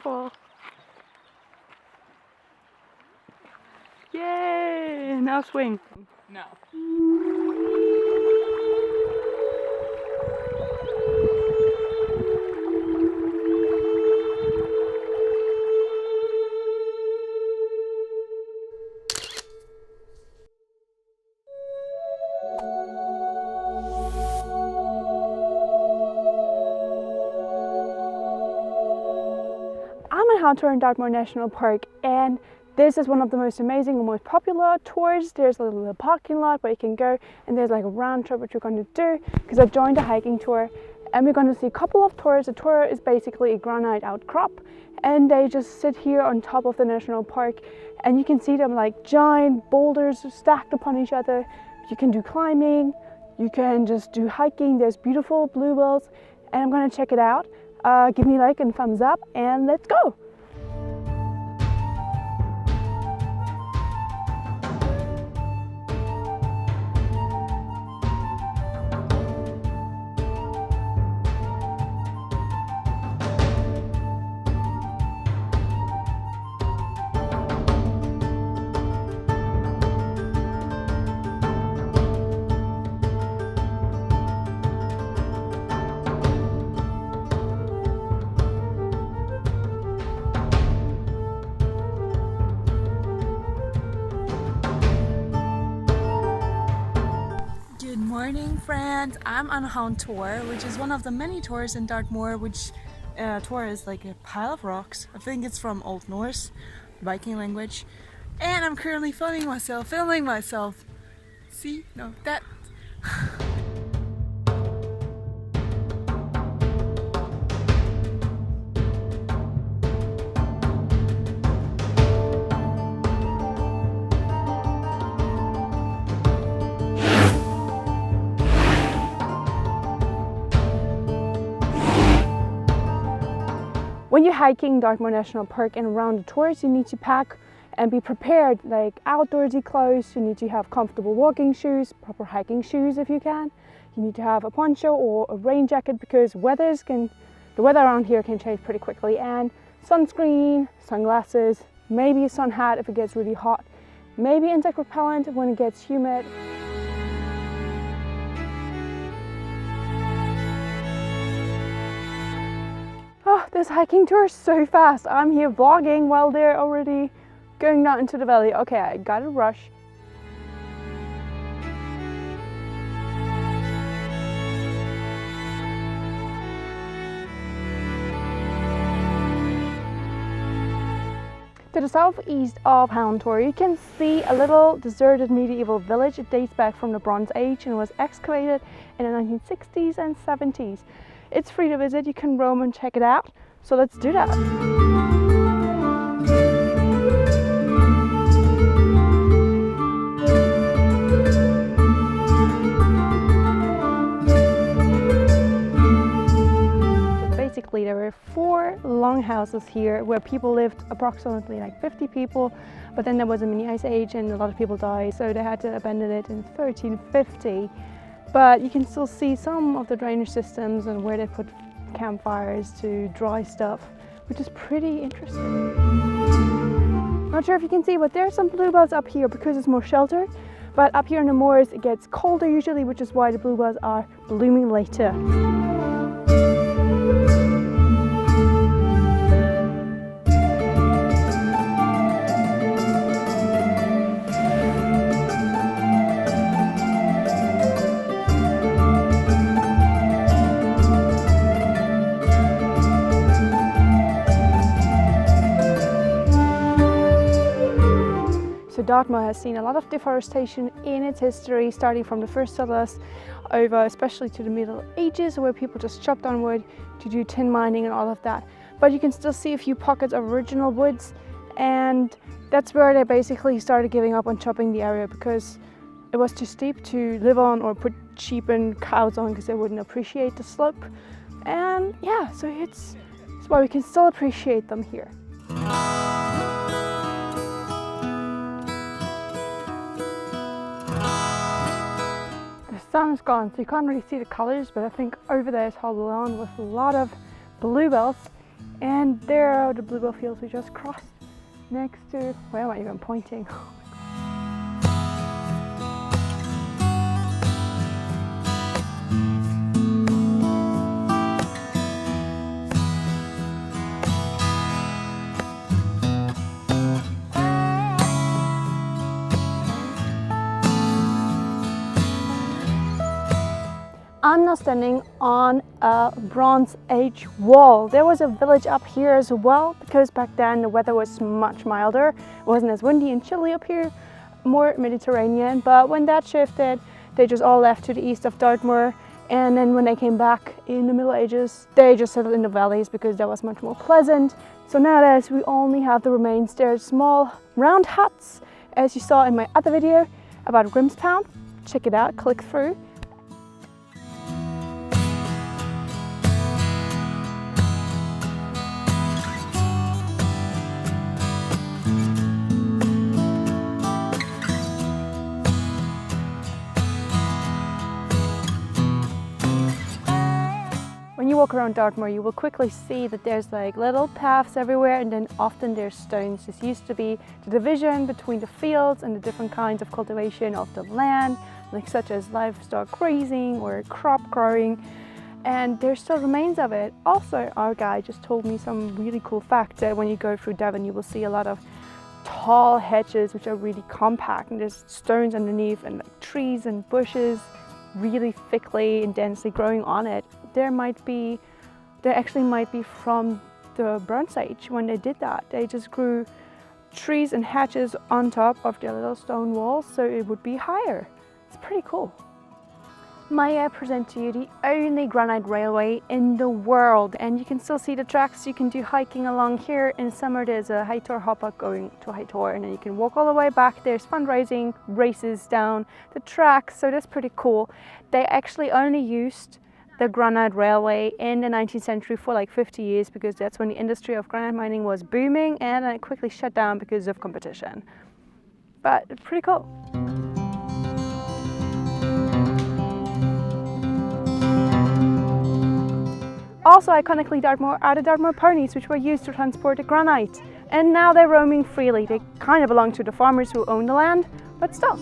Cool. Yay! Now swing. No. I'm at Hound Tor in Dartmoor National Park, and this is one of the most amazing and most popular tours. There's a little parking lot where you can go, and there's like a round trip which we're going to do because I joined a hiking tour, and we're going to see a couple of tours. A tour is basically a granite outcrop, and they just sit here on top of the national park, and you can see them like giant boulders stacked upon each other. You can do climbing, you can just do hiking. There's beautiful bluebells, and I'm going to check it out. Give me a like and thumbs up, and let's go! Good morning, friends. I'm on Hound Tor, which is one of the many tours in Dartmoor, which Tor is like a pile of rocks. I think it's from Old Norse, Viking language. And I'm currently filming myself. See? No, that. When you're hiking Dartmoor National Park and around the tours, you need to pack and be prepared, like outdoorsy clothes. You need to have comfortable walking shoes, proper hiking shoes if you can. You need to have a poncho or a rain jacket because the weather around here can change pretty quickly. And sunscreen, sunglasses, maybe a sun hat if it gets really hot, maybe insect repellent when it gets humid. Oh, this hiking tour is so fast. I'm here vlogging while they're already going down into the valley. Okay, I gotta rush. To the southeast of Hound Tor, you can see a little deserted medieval village. It dates back from the Bronze Age and was excavated in the 1960s and 70s. It's free to visit, you can roam and check it out, so let's do that. So basically there were 4 longhouses here where people lived, approximately like 50 people, but then there was a mini ice age and a lot of people died, so they had to abandon it in 1350. But you can still see some of the drainage systems and where they put campfires to dry stuff, which is pretty interesting. Not sure if you can see, but there's some bluebells up here because it's more sheltered. But up here in the moors it gets colder usually, which is why the bluebells are blooming later. So Dartmoor has seen a lot of deforestation in its history, starting from the first settlers over especially to the Middle Ages, where people just chopped down wood to do tin mining and all of that. But you can still see a few pockets of original woods, and that's where they basically started giving up on chopping the area because it was too steep to live on or put sheep and cows on because they wouldn't appreciate the slope. And yeah, so it's why we can still appreciate them here. The sun is gone, so you can't really see the colors, but I think over there is Haugen with a lot of bluebells, And there are the bluebell fields we just crossed next to, where am I even pointing? I'm now standing on a Bronze Age wall. There was a village up here as well, because back then the weather was much milder. It wasn't as windy and chilly up here, more Mediterranean. But when that shifted, they just all left to the east of Dartmoor. And then when they came back in the Middle Ages, they just settled in the valleys because that was much more pleasant. So nowadays we only have the remains. They're small round huts, as you saw in my other video about Grimspound. Check it out, click through. When you walk around Dartmoor, you will quickly see that there's like little paths everywhere, and then often there's stones. This used to be the division between the fields and the different kinds of cultivation of the land, like such as livestock grazing or crop growing, and there still remains of it. Also, our guy just told me some really cool fact that when you go through Devon, you will see a lot of tall hedges which are really compact, and there's stones underneath and like trees and bushes really thickly and densely growing on it. There actually might be from the Bronze Age when they did that. They just grew trees and hedges on top of their little stone walls, so it would be higher. It's pretty cool. I present to you the only granite railway in the world, and you can still see the tracks. You can do hiking along here. In summer there's a HAYTOR hopper going to HAYTOR, and then you can walk all the way back. There's fundraising races down the tracks, so that's pretty cool. They actually only used the granite railway in the 19th century for like 50 years because that's when the industry of granite mining was booming, and then it quickly shut down because of competition. But it's pretty cool. Also iconically Dartmoor are the Dartmoor ponies, which were used to transport the granite. And now they're roaming freely. They kind of belong to the farmers who own the land, but still.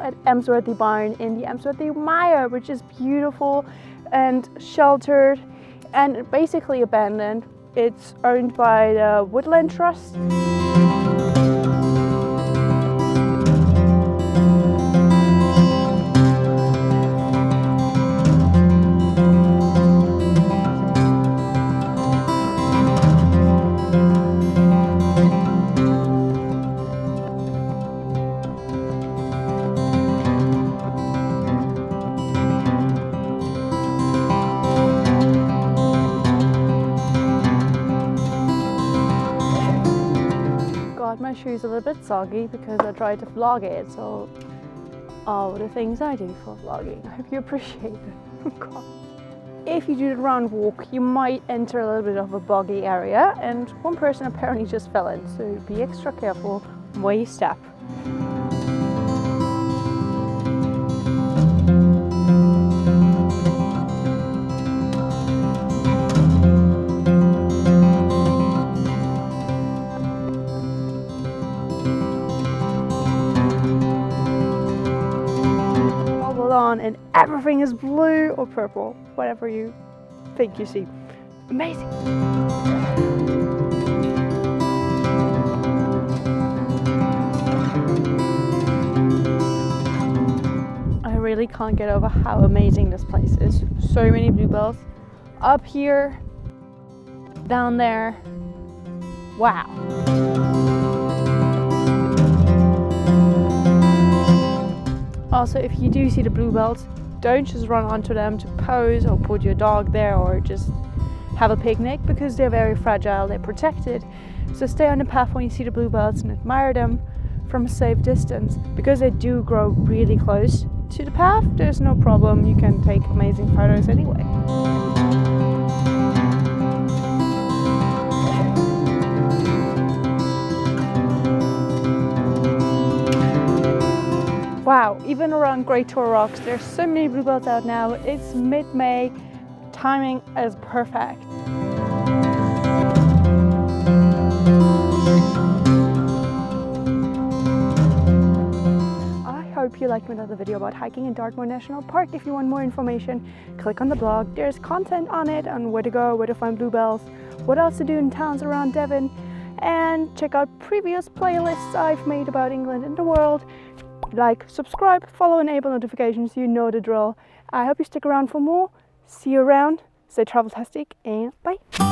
At EMSWORTHY barn in the EMSWORTHY mire, which is beautiful and sheltered and basically abandoned. It's owned by the Woodland Trust. My shoes a little bit soggy because I tried to vlog it, so all the things I do for vlogging. I hope you appreciate it. If you do the round walk, you might enter a little bit of a boggy area, and one person apparently just fell in, so be extra careful where you step. And everything is blue or purple, whatever you think you see. Amazing! I really can't get over how amazing this place is. So many bluebells. Up here, down there. Wow! Also, if you do see the bluebells, don't just run onto them to pose or put your dog there or just have a picnic, because they're very fragile, they're protected. So stay on the path when you see the bluebells and admire them from a safe distance. Because they do grow really close to the path, there's no problem, you can take amazing photos anyway. Wow, even around GREATOR rocks, there's so many bluebells out now. It's mid-May, timing is perfect. I hope you liked another video about hiking in Dartmoor National Park. If you want more information, click on the blog. There's content on it on where to go, where to find bluebells, what else to do in towns around Devon, and check out previous playlists I've made about England and the world. Like, subscribe, follow, enable notifications, you know the drill. I hope you stick around for more. See you around, stay travel-tastic, and bye!